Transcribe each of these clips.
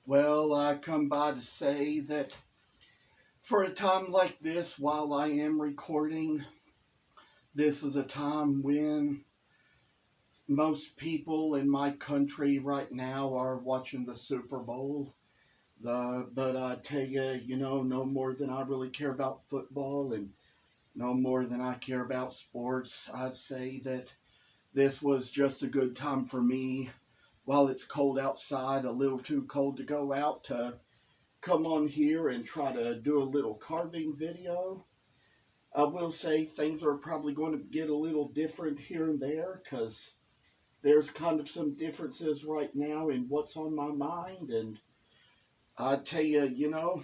Well, I come by to say that for a time like this, while I am recording, this is a time when most people in my country right now are watching the Super Bowl. But I tell you, no more than I really care about football and no more than I care about sports. I'd say that this was just a good time for me while it's cold outside, a little too cold to go out, to come on here and try to do a little carving video. I will say things are probably going to get a little different here and there because there's kind of some differences right now in what's on my mind. And I tell you,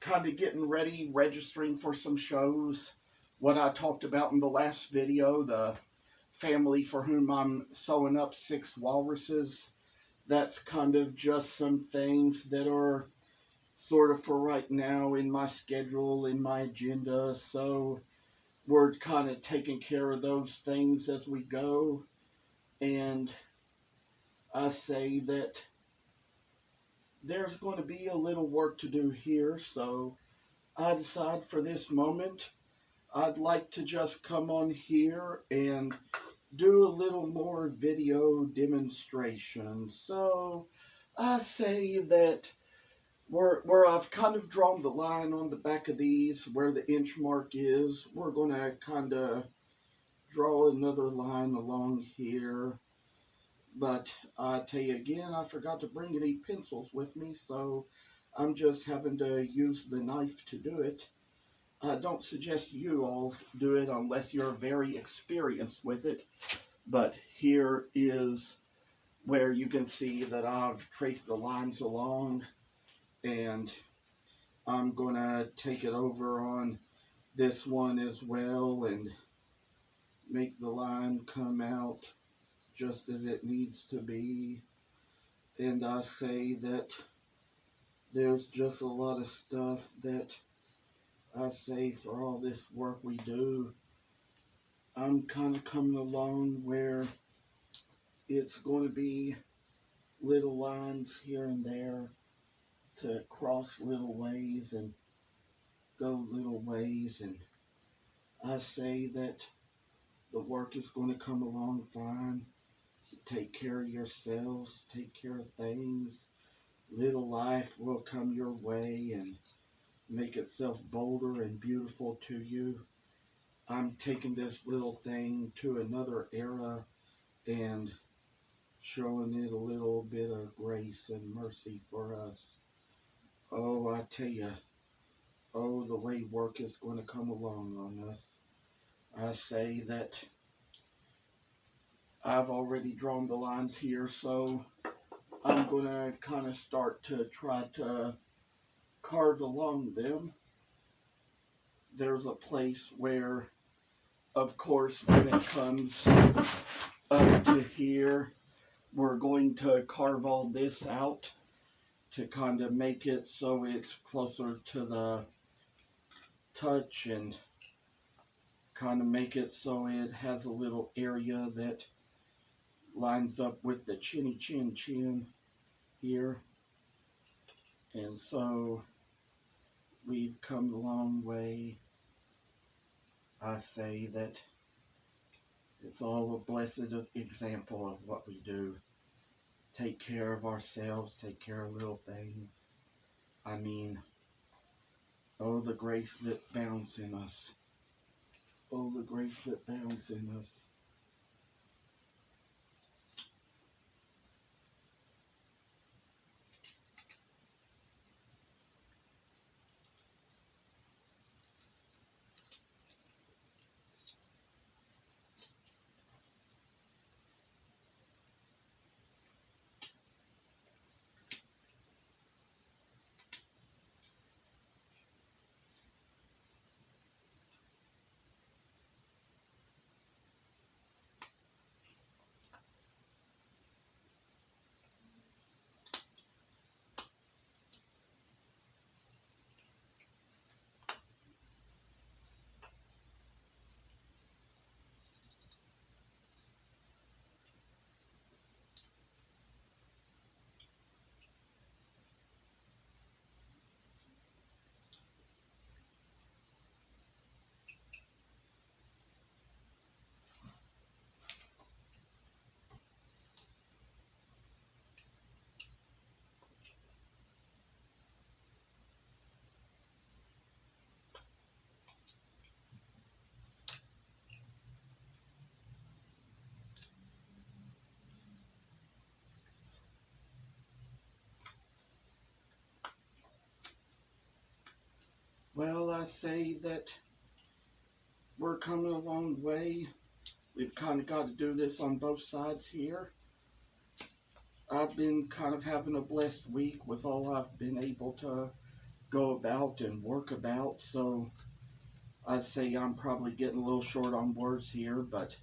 kind of getting ready, registering for some shows. What I talked about in the last video, the family for whom I'm sewing up 6 walruses, that's kind of just some things that are sort of for right now in my schedule, in my agenda. So we're kind of taking care of those things as we go. And I say that there's going to be a little work to do here. So I decide for this moment, I'd like to just come on here and do a little more video demonstration. So I say that where I've kind of drawn the line on the back of these, where the inch mark is, we're going to kind of draw another line along here. But I tell you again, I forgot to bring any pencils with me, so I'm just having to use the knife to do it. I don't suggest you all do it unless you're very experienced with it. But here is where you can see that I've traced the lines along, and I'm going to take it over on this one as well and make the line come out just as it needs to be. And I say that there's just a lot of stuff that I say for all this work we do. I'm kind of coming along where it's going to be little lines here and there to cross little ways and go little ways. And I say that the work is going to come along fine. Take care of yourselves, take care of things. Little life will come your way and make itself bolder and beautiful to you. I'm taking this little thing to another era and showing it a little bit of grace and mercy for us. Oh, I tell you, oh, the way work is going to come along on us. I say that I've already drawn the lines here, so I'm going to kind of start to try to carve along them. There's a place where, of course, when it comes up to here, we're going to carve all this out to kind of make it so it's closer to the touch and kind of make it so it has a little area that lines up with the chinny chin chin here. And so we've come a long way. I say that it's all a blessed example of what we do. Take care of ourselves, take care of little things. I mean, oh, the grace that bounds in us. Oh, the grace that bounds in us. Well, I say that we're coming a long way. We've kind of got to do this on both sides here. I've been kind of having a blessed week with all I've been able to go about and work about, so I'd say I'm probably getting a little short on words here, but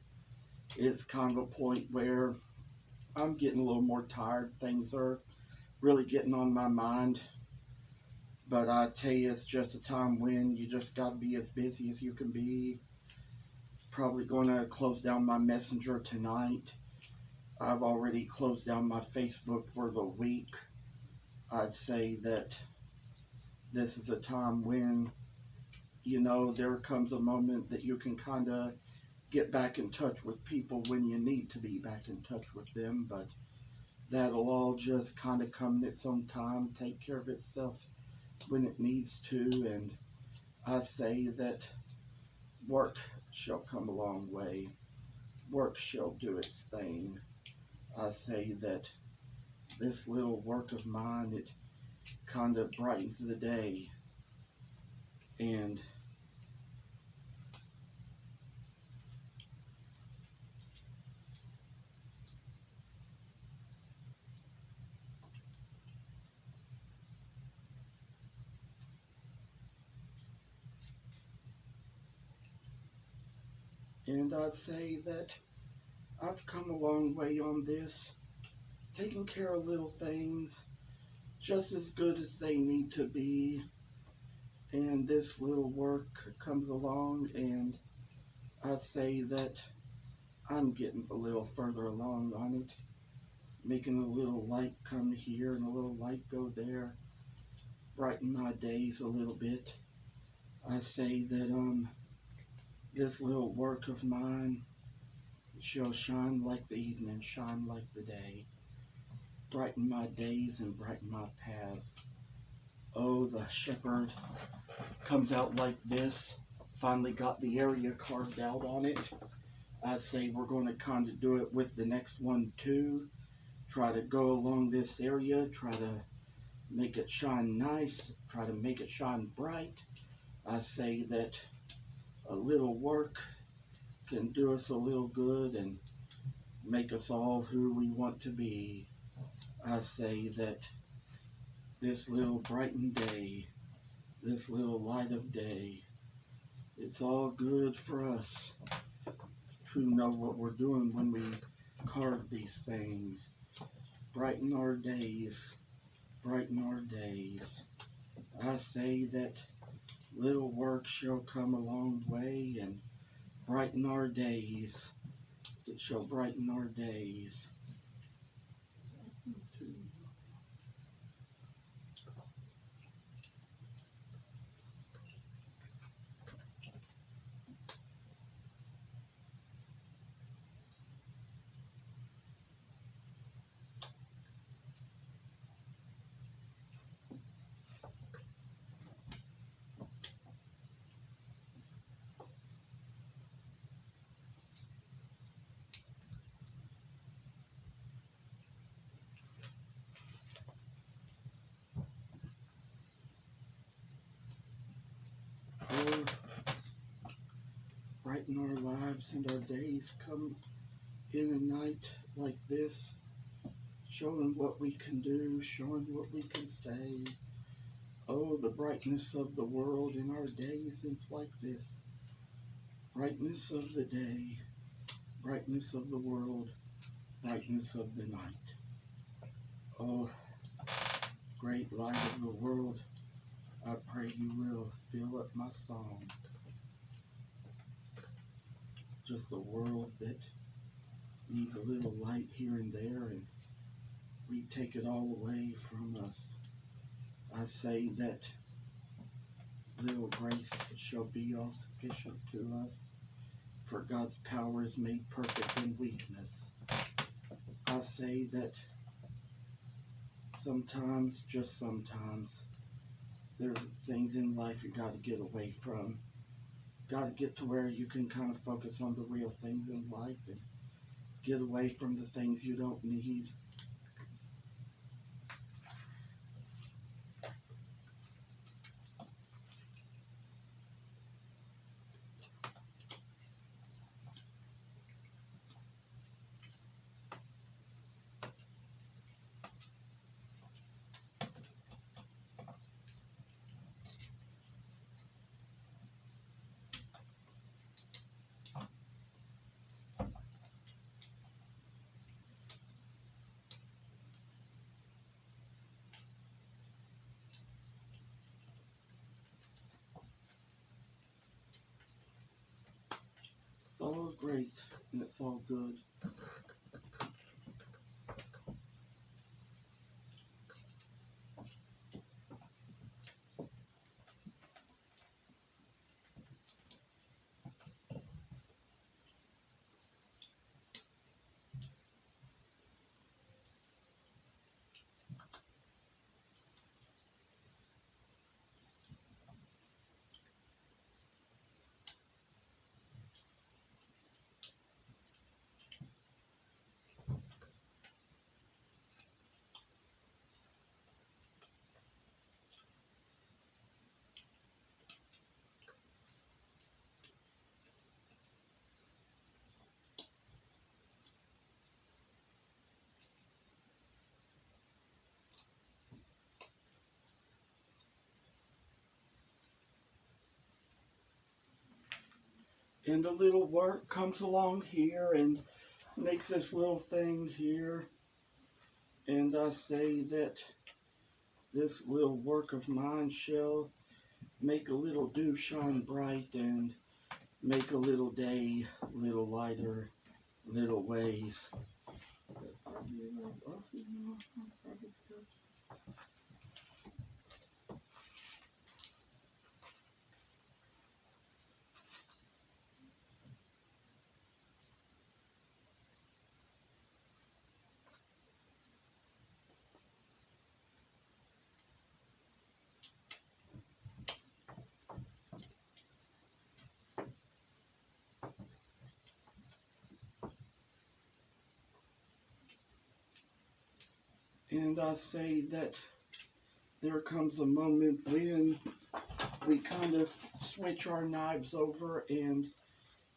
it's kind of a point where I'm getting a little more tired. Things are really getting on my mind. But I tell you, it's just a time when you just got to be as busy as you can be. Probably going to close down my Messenger tonight. I've already closed down my Facebook for the week. I'd say that this is a time when, there comes a moment that you can kind of get back in touch with people when you need to be back in touch with them. But that'll all just kind of come in its own time, take care of itself when it needs to. And I say that work shall come a long way. Work shall do its thing. I say that this little work of mine, it kind of brightens the day. And I'd say that I've come a long way on this, taking care of little things just as good as they need to be. And this little work comes along, and I say that I'm getting a little further along on it, making a little light come here and a little light go there, brighten my days a little bit. I say that this little work of mine shall shine like the evening, shine like the day, brighten my days and brighten my paths. Oh, the shepherd comes out like this. Finally got the area carved out on it. I say we're going to kind of do it with the next one too. Try to go along this area, try to make it shine nice, try to make it shine bright. I say that a little work can do us a little good and make us all who we want to be. I say that this little brightened day, this little light of day, it's all good for us who know what we're doing when we carve these things. Brighten our days, brighten our days. I say that little work shall come a long way and brighten our days. It shall brighten our days. Oh, brighten our lives and our days. Come in a night like this, showing what we can do, showing what we can say. Oh, the brightness of the world in our days, it's like this. Brightness of the day, brightness of the world, brightness of the night. Oh, great light of the world, I pray you will fill up my song. Just a world that needs a little light here and there, and we take it all away from us. I say that little grace shall be all sufficient to us, for God's power is made perfect in weakness. I say that sometimes, just sometimes, there's things in life you got to get away from. Got to get to where you can kind of focus on the real things in life and get away from the things you don't need. all great and it's all good. And a little work comes along here and makes this little thing here. And I say that this little work of mine shall make a little dew shine bright and make a little day little lighter, little ways. And I say that there comes a moment when we kind of switch our knives over and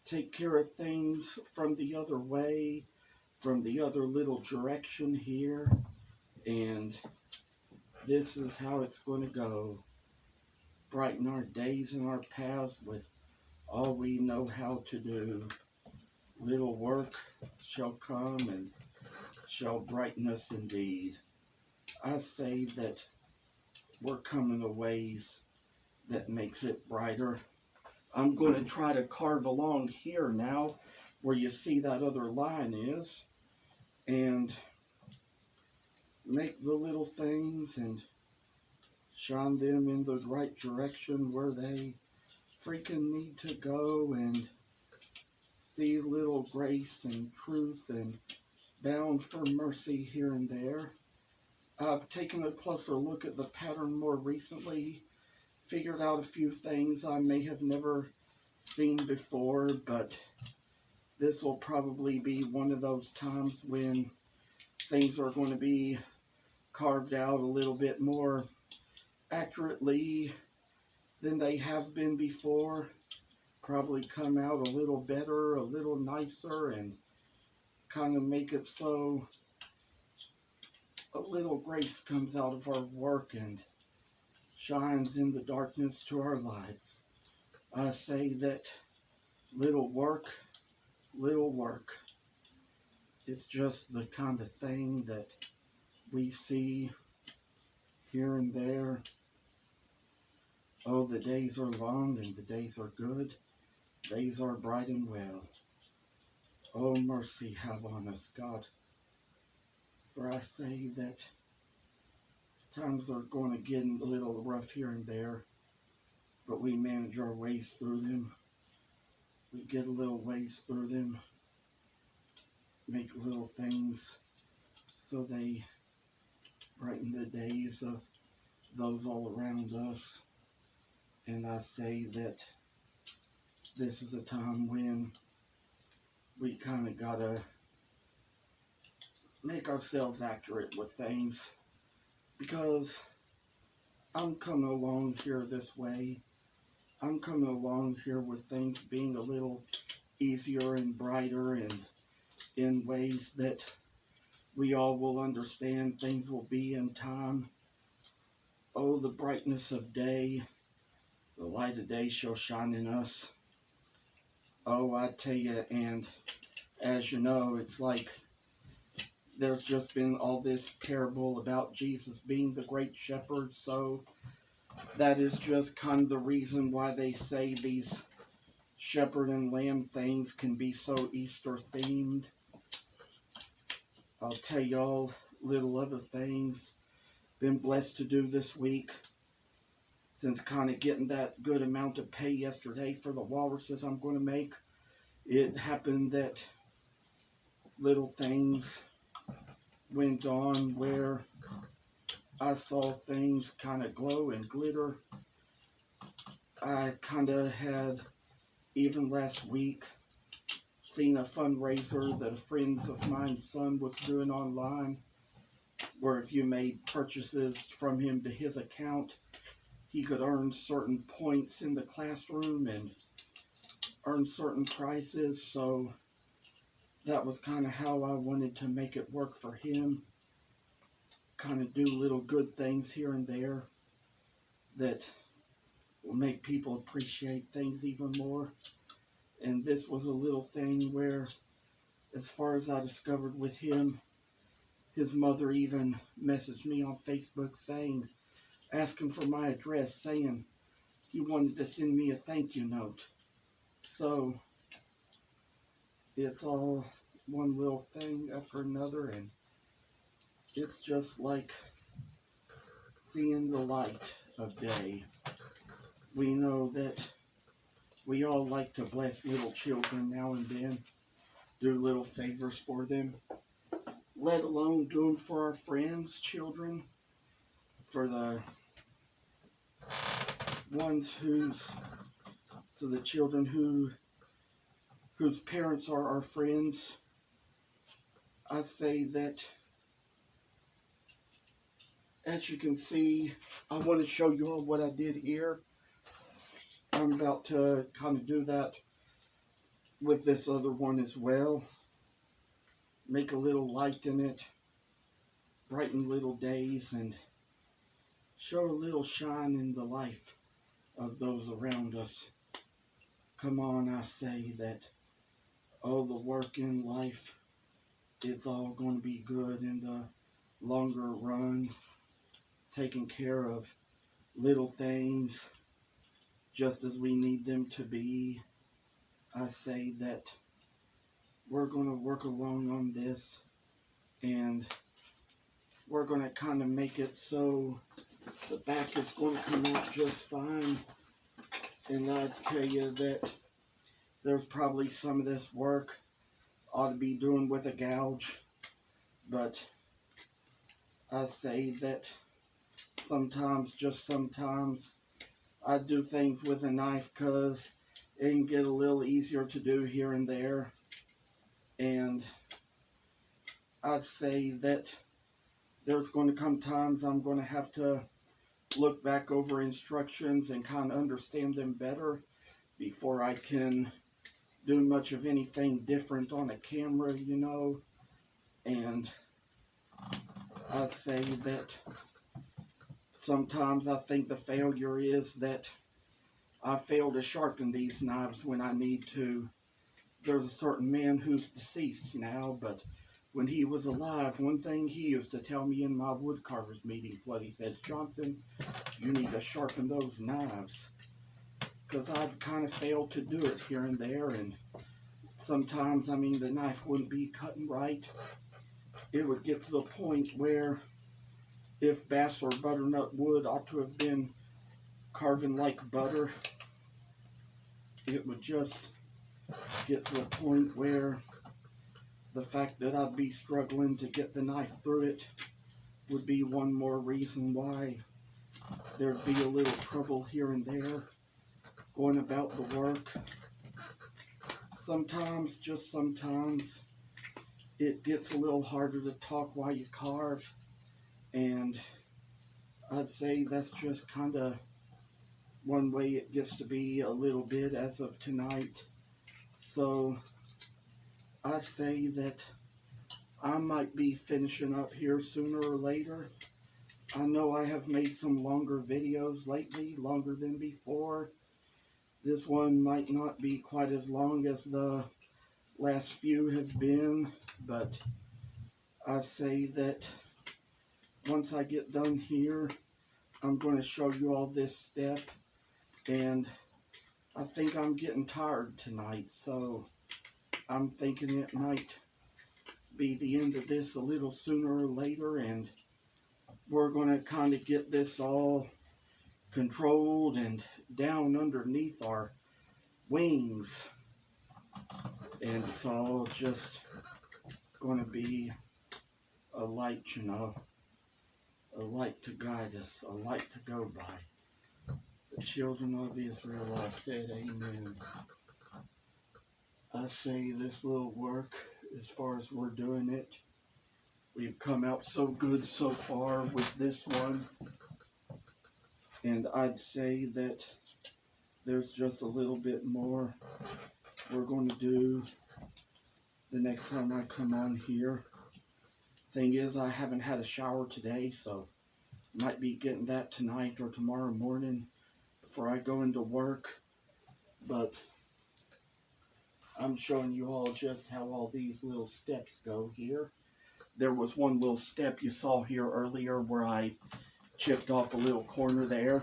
take care of things from the other way, from the other little direction here. And this is how it's going to go. Brighten our days and our paths with all we know how to do. Little work shall come and shall brighten us indeed. I say that we're coming a ways that makes it brighter. I'm going to try to carve along here now where you see that other line is and make the little things and shine them in the right direction where they freaking need to go, and see little grace and truth and bound for mercy here and there. I've taken a closer look at the pattern more recently, figured out a few things I may have never seen before, but this will probably be one of those times when things are going to be carved out a little bit more accurately than they have been before. Probably come out a little better, a little nicer, and kind of make it so a little grace comes out of our work and shines in the darkness to our lights. I say that little work is just the kind of thing that we see here and there. Oh, the days are long and the days are good. Days are bright and well. Oh, mercy have on us, God. For I say that times are going to get a little rough here and there, but we manage our ways through them. We get a little ways through them, make little things so they brighten the days of those all around us. And I say that this is a time when we kind of gotta make ourselves accurate with things, because I'm coming along here this way. I'm coming along here with things being a little easier and brighter, and in ways that we all will understand things will be in time. Oh, the brightness of day, the light of day shall shine in us. Oh, I tell you, and as you know, it's like there's just been all this parable about Jesus being the great shepherd, so that is just kind of the reason why they say these shepherd and lamb things can be so Easter themed. I'll tell y'all little other things. Been blessed to do this week. Since kind of getting that good amount of pay yesterday for the walruses I'm going to make, it happened that little things went on where I saw things kind of glow and glitter. I kind of had, even last week, seen a fundraiser that a friend of mine's son was doing online, where if you made purchases from him to his account, he could earn certain points in the classroom and earn certain prizes. So that was kind of how I wanted to make it work for him. Kind of do little good things here and there that will make people appreciate things even more. And this was a little thing where, as far as I discovered with him, his mother even messaged me on Facebook saying, asking for my address, saying he wanted to send me a thank you note. So it's all one little thing after another, and it's just like seeing the light of day. We know that we all like to bless little children now and then, do little favors for them, let alone do them for our friends' children, for the ones to the children whose parents are our friends. I say that, as you can see, I want to show you all what I did here. I'm about to kind of do that with this other one as well. Make a little light in it, brighten little days, and show a little shine in the life of those around us. Come on, I say that all the work in life, it's all going to be good in the longer run. Taking care of little things just as we need them to be. I say that we're going to work along on this, and we're going to kind of make it so the back is going to come out just fine. And I tell you that there's probably some of this work ought to be doing with a gouge, but I say that sometimes, just sometimes, I do things with a knife because it can get a little easier to do here and there. And I'd say that there's going to come times I'm going to have to look back over instructions and kind of understand them better before I can do much of anything different on a camera, you know. And I say that sometimes I think the failure is that I fail to sharpen these knives when I need to. There's a certain man who's deceased now, but when he was alive, one thing he used to tell me in my woodcarvers meetings was, he said, Jonathan, you need to sharpen those knives. Because I'd kind of failed to do it here and there, and sometimes, I mean, the knife wouldn't be cutting right. It would get to the point where if bass or butternut wood ought to have been carving like butter, it would just get to the point where the fact that I'd be struggling to get the knife through it would be one more reason why there'd be a little trouble here and there going about the work. Sometimes, just sometimes, it gets a little harder to talk while you carve, and I'd say that's just kind of one way it gets to be a little bit as of tonight. So I say that I might be finishing up here sooner or later. I know I have made some longer videos lately, longer than before. This one might not be quite as long as the last few have been, but I say that once I get done here, I'm going to show you all this step, and I think I'm getting tired tonight, so I'm thinking it might be the end of this a little sooner or later, and we're going to kind of get this all controlled and down underneath our wings, and it's all just going to be a light, you know, a light to guide us, a light to go by. The children of Israel, I said amen. I say this little work, as far as we're doing it, we've come out so good so far with this one, and I'd say that there's just a little bit more we're going to do the next time I come on here. Thing is, I haven't had a shower today, so might be getting that tonight or tomorrow morning before I go into work. But I'm showing you all just how all these little steps go here. There was one little step you saw here earlier where I chipped off a little corner there.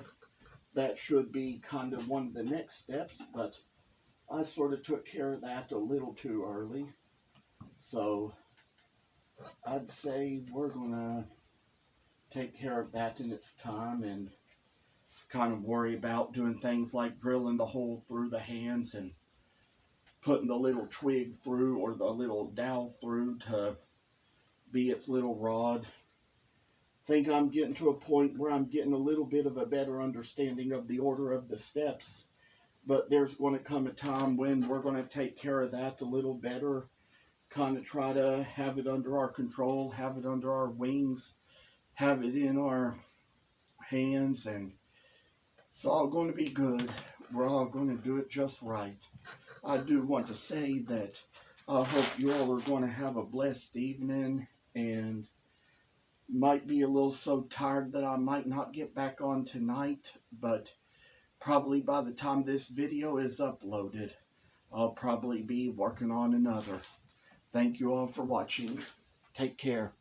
That should be kind of one of the next steps, but I sort of took care of that a little too early. So I'd say we're going to take care of that in its time and kind of worry about doing things like drilling the hole through the hands and putting the little twig through or the little dowel through to be its little rod. Think I'm getting to a point where I'm getting a little bit of a better understanding of the order of the steps, but there's going to come a time when we're going to take care of that a little better, kind of try to have it under our control, have it under our wings, have it in our hands, and it's all going to be good. We're all going to do it just right. I do want to say that I hope you all are going to have a blessed evening, and might be a little so tired that I might not get back on tonight, but probably by the time this video is uploaded, I'll probably be working on another. Thank you all for watching. Take care.